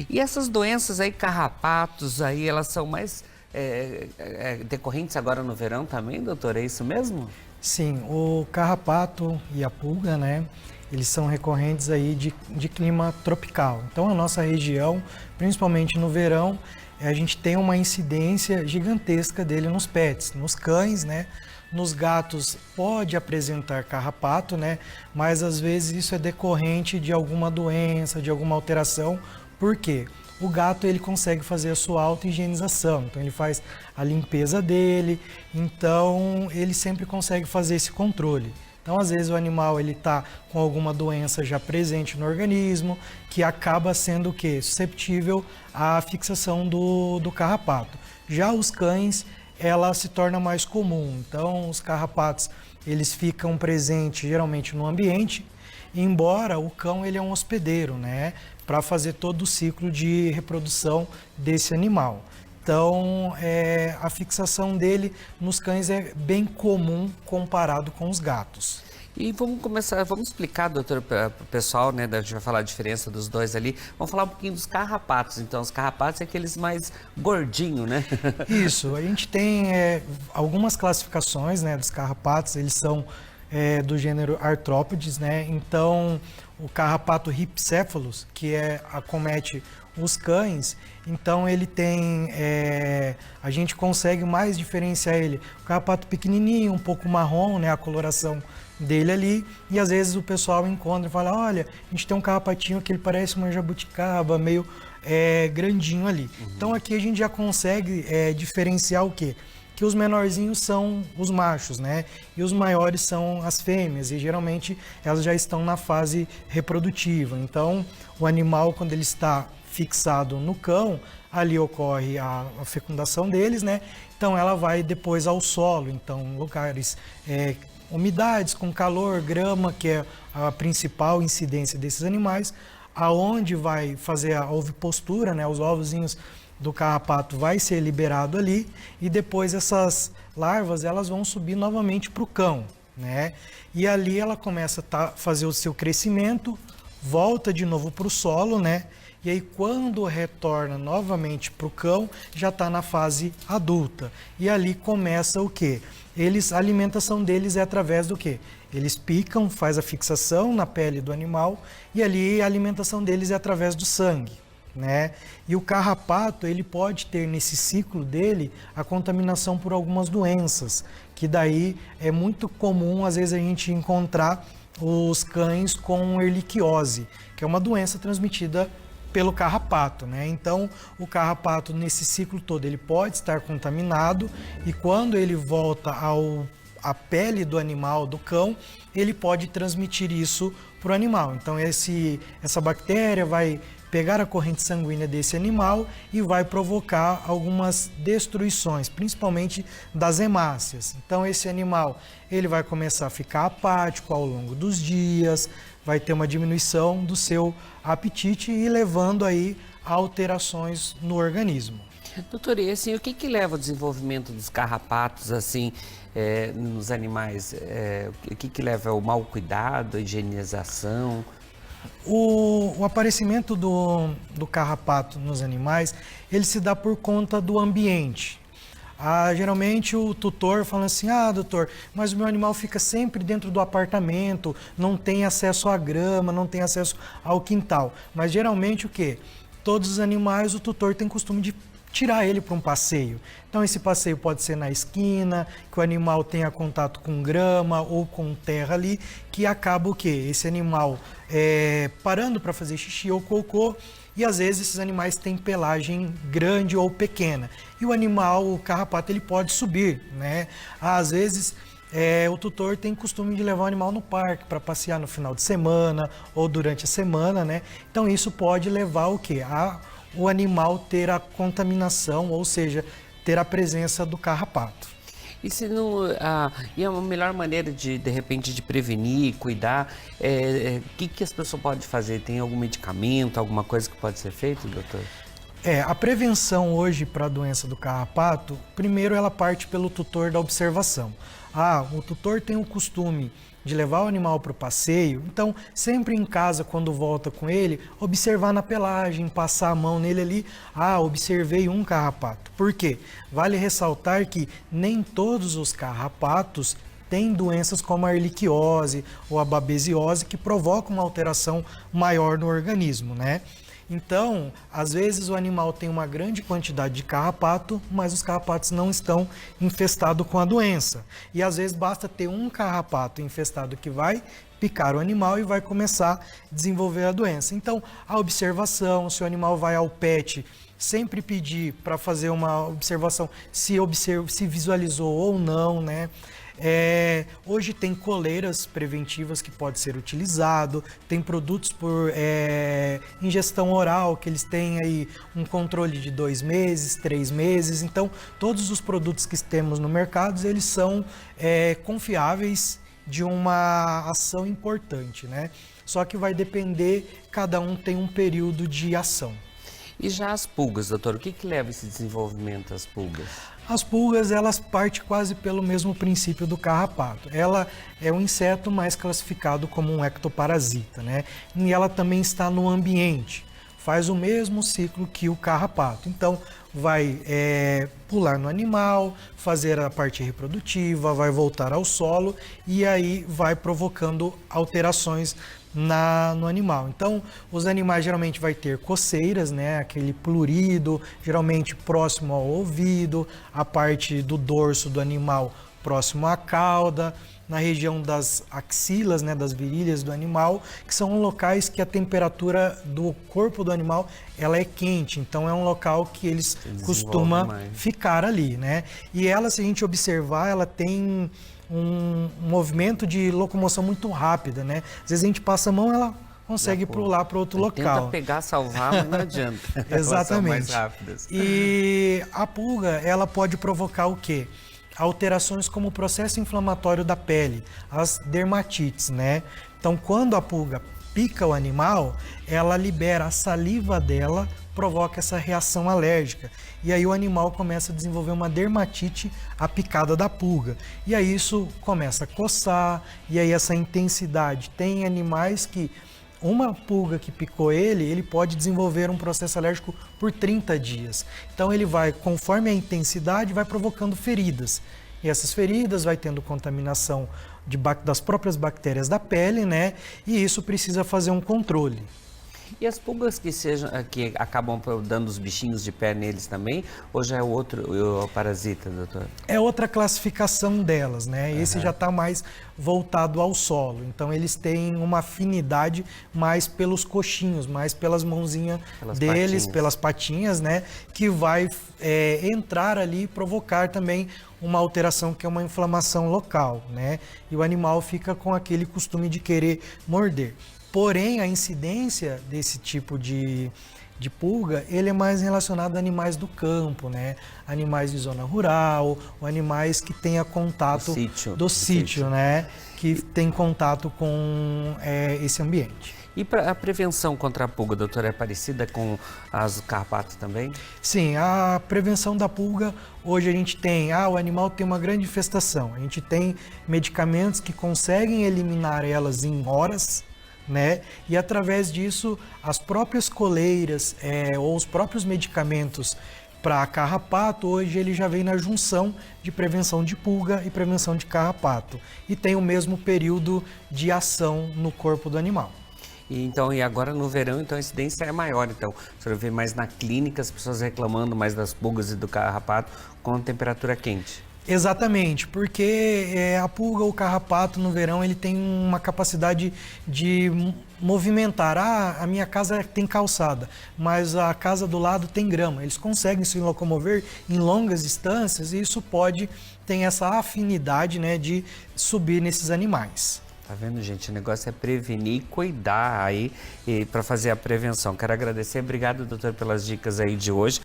E essas doenças aí, carrapatos, aí elas são mais decorrentes agora no verão também, doutor? É isso mesmo? Sim, o carrapato e a pulga, né? Eles são recorrentes aí de clima tropical. Então, a nossa região, principalmente no verão, a gente tem uma incidência gigantesca dele nos pets, nos cães, né? Nos gatos pode apresentar carrapato, né? Mas às vezes isso é decorrente de alguma doença, de alguma alteração. Por quê? O gato ele consegue fazer a sua auto-higienização, então ele faz a limpeza dele, então ele sempre consegue fazer esse controle. Então, às vezes o animal ele está com alguma doença já presente no organismo, que acaba sendo o quê? Susceptível à fixação do carrapato. Já os cães, ela se torna mais comum. Então, os carrapatos eles ficam presentes geralmente no ambiente, embora o cão ele é um hospedeiro, né? Para fazer todo o ciclo de reprodução desse animal. Então, a fixação dele nos cães é bem comum comparado com os gatos. E vamos começar, vamos explicar, doutor, para o pessoal, né? A gente vai falar a diferença dos dois ali. Vamos falar um pouquinho dos carrapatos. Então, os carrapatos é aqueles mais gordinhos, né? Isso, a gente tem algumas classificações, né, dos carrapatos, eles são do gênero Arthropodes, né? Então, o carrapato Rhipicephalus, que acomete os cães, então ele tem, a gente consegue mais diferenciar ele. O carrapato pequenininho, um pouco marrom, né, a coloração dele ali, e às vezes o pessoal encontra e fala, olha, a gente tem um carrapatinho que ele parece uma jabuticaba, meio grandinho ali. Então aqui a gente já consegue diferenciar o quê? Que os menorzinhos são os machos, né? E os maiores são as fêmeas, e geralmente elas já estão na fase reprodutiva. Então, o animal, quando ele está fixado no cão, ali ocorre a fecundação deles, né? Então, ela vai depois ao solo, então, lugares, umidades com calor, grama, que é a principal incidência desses animais, aonde vai fazer a ovipostura, né? Os ovozinhos do carrapato vai ser liberado ali e depois essas larvas elas vão subir novamente para o cão, né? E ali ela começa a fazer o seu crescimento, volta de novo para o solo, né? E aí quando retorna novamente para o cão, já está na fase adulta. E ali começa o quê? A alimentação deles é através do quê? Eles picam, faz a fixação na pele do animal e ali a alimentação deles é através do sangue, né? E o carrapato, ele pode ter nesse ciclo dele a contaminação por algumas doenças, que daí é muito comum às vezes a gente encontrar os cães com erliquiose, que é uma doença transmitida pelo carrapato, né? Então, o carrapato nesse ciclo todo, ele pode estar contaminado e quando ele volta à pele do animal, do cão, ele pode transmitir isso para o animal. Então, essa bactéria vai pegar a corrente sanguínea desse animal e vai provocar algumas destruições, principalmente das hemácias. Então esse animal ele vai começar a ficar apático ao longo dos dias, vai ter uma diminuição do seu apetite e levando aí a alterações no organismo. Doutor, e assim, o que leva ao desenvolvimento dos carrapatos, assim, nos animais? O que leva ao mau cuidado, à higienização? O aparecimento do carrapato nos animais, ele se dá por conta do ambiente. Geralmente o tutor fala assim, doutor, mas o meu animal fica sempre dentro do apartamento, não tem acesso à grama, não tem acesso ao quintal. Mas geralmente o quê? Todos os animais, o tutor tem costume de tirar ele para um passeio. Então esse passeio pode ser na esquina, que o animal tenha contato com grama ou com terra ali, que acaba o quê? Esse animal parando para fazer xixi ou cocô, e às vezes esses animais têm pelagem grande ou pequena. E o animal, o carrapato, ele pode subir, né? Às vezes o tutor tem costume de levar o animal no parque para passear no final de semana ou durante a semana, né? Então isso pode levar o quê? O animal ter a contaminação, ou seja, ter a presença do carrapato. E se não, e a melhor maneira de repente, de prevenir, cuidar, o que as pessoas podem fazer? Tem algum medicamento, alguma coisa que pode ser feito, doutor? A prevenção hoje para a doença do carrapato, primeiro ela parte pelo tutor da observação. O tutor tem o costume de levar o animal para o passeio, então sempre em casa, quando volta com ele, observar na pelagem, passar a mão nele ali, observei um carrapato. Por quê? Vale ressaltar que nem todos os carrapatos têm doenças como a erliquiose ou a babesiose que provocam uma alteração maior no organismo, né? Então, às vezes o animal tem uma grande quantidade de carrapato, mas os carrapatos não estão infestados com a doença. E às vezes basta ter um carrapato infestado que vai picar o animal e vai começar a desenvolver a doença. Então, a observação, se o animal vai ao pet, sempre pedir para fazer uma observação se visualizou ou não, né? Hoje tem coleiras preventivas que pode ser utilizado, tem produtos por ingestão oral que eles têm aí um controle de 2 meses, 3 meses. Então, todos os produtos que temos no mercado, eles são confiáveis de uma ação importante, né? Só que vai depender, cada um tem um período de ação. E já as pulgas, doutor, o que leva esse desenvolvimento às pulgas? As pulgas, elas partem quase pelo mesmo princípio do carrapato. Ela é um inseto mais classificado como um ectoparasita, né? E ela também está no ambiente, faz o mesmo ciclo que o carrapato. Então, vai pular no animal, fazer a parte reprodutiva, vai voltar ao solo e aí vai provocando alterações no animal. Então, os animais geralmente vai ter coceiras, né? Aquele plurido, geralmente próximo ao ouvido, a parte do dorso do animal próximo à cauda, na região das axilas, né, das virilhas do animal, que são locais que a temperatura do corpo do animal ela é quente, então é um local que eles costumam ficar ali, né? E ela, se a gente observar, ela tem um movimento de locomoção muito rápida, né? Às vezes a gente passa a mão, ela consegue pular para outro local. Tenta pegar, salvar, mas não adianta. Exatamente. Elas são mais rápidas. E a pulga, ela pode provocar o quê? Alterações como o processo inflamatório da pele, as dermatites, né? Então, quando a pulga pica o animal, ela libera a saliva dela, provoca essa reação alérgica. E aí o animal começa a desenvolver uma dermatite à picada da pulga. E aí isso começa a coçar, e aí essa intensidade. Tem animais que uma pulga que picou ele pode desenvolver um processo alérgico por 30 dias. Então ele vai, conforme a intensidade, vai provocando feridas. E essas feridas vai tendo contaminação das próprias bactérias da pele, né? E isso precisa fazer um controle. E as pulgas que acabam dando os bichinhos de pé neles também, ou já é o parasita, doutor? É outra classificação delas, né? Esse já está mais voltado ao solo. Então eles têm uma afinidade mais pelos coxinhos, mais pelas mãozinhas deles, pelas patinhas, né? Que vai entrar ali e provocar também uma alteração que é uma inflamação local, né? E o animal fica com aquele costume de querer morder. Porém, a incidência desse tipo de pulga, ele é mais relacionado a animais do campo, né? Animais de zona rural, ou animais que tenham contato do sítio, né? Que tem contato com esse ambiente. E a prevenção contra a pulga, doutora, é parecida com as carrapatos também? Sim, a prevenção da pulga, hoje a gente tem, o animal tem uma grande infestação. A gente tem medicamentos que conseguem eliminar elas em horas, né? E através disso, as próprias coleiras ou os próprios medicamentos para carrapato, hoje ele já vem na junção de prevenção de pulga e prevenção de carrapato. E tem o mesmo período de ação no corpo do animal. E agora no verão, então a incidência é maior. Então, o senhor vê mais na clínica as pessoas reclamando mais das pulgas e do carrapato com temperatura quente. Exatamente, porque a pulga ou o carrapato no verão ele tem uma capacidade de movimentar. A minha casa tem calçada, mas a casa do lado tem grama. Eles conseguem se locomover em longas distâncias e isso ter essa afinidade, né, de subir nesses animais. Tá vendo, gente? O negócio é prevenir e cuidar aí para fazer a prevenção. Quero agradecer. Obrigado, doutor, pelas dicas aí de hoje.